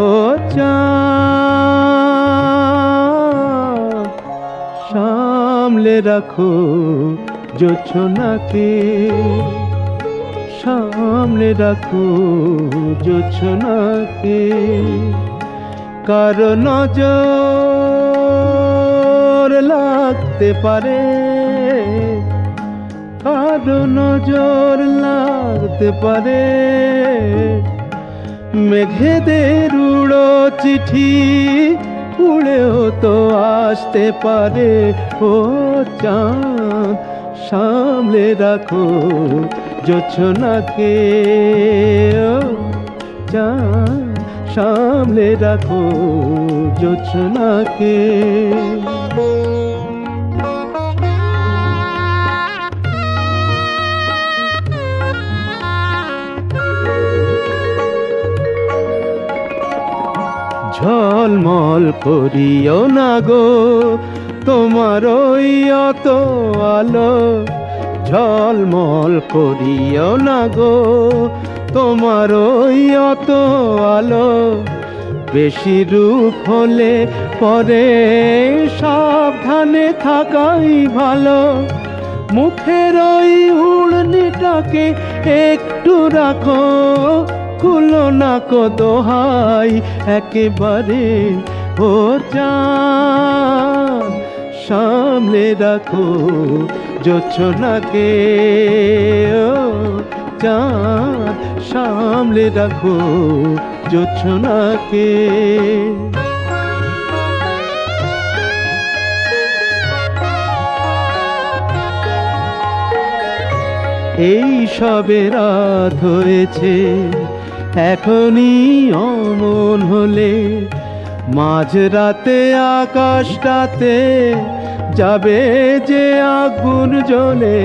ও চাঁদ সামলে রাখো জোছনাকে, সামলে রাখো জোছনাকে। কারো নজর লাগতে পারে, কারো নজর লাগতে পারে। মেঘেদের উড়ো চিঠি উড়েও তো আসতে পারে। ও চাঁদ সামলে রাখো জোছনাকে, ও চাঁদ সামলে রাখো জোছনাকে। ঝলমল করিও না গো তোমার ওই অত আলো, ঝলমল করিও না গো তোমার ওই অত আলো। বেশি রূপ হলে পরে সাবধানে থাকাই ভালো। মুখের ওই উড়নিটাকে একটু রাখো, খুলো না কো দোহাই একেবারে। ও চাঁদ সামলে রাখো জোছনাকে, ও চাঁদ সামলে রাখো জোছনাকে। এই সবে রাত হয়েছে, এখনই অমন হলে মাঝরাতে আকাশটাতে যাবে যে আগুন জ্বলে।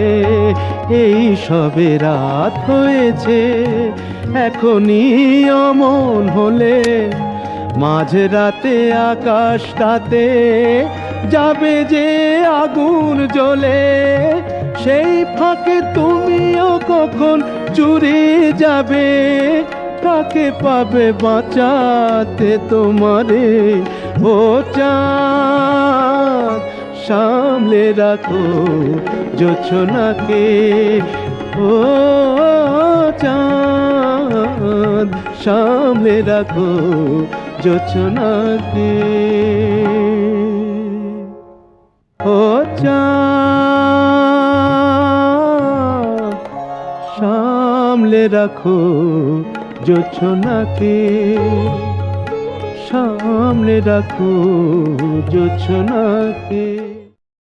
এই সবে রাত হয়েছে, এখনই অমন হলে মাঝরাতে আকাশটাতে যাবে যে আগুন জ্বলে। সেই ফাঁকে তুমিও কখন চুরি যাবে, কাকে পাবে বাঁচাতে তোমারে। ও চাঁদ সামলে রাখো জোছনাকে, ও চাঁদ সামলে রাখো জোছনাকে। ও চাঁদ সামলে রাখো জোছনাকে, সামলে রাখো জোছনাকে।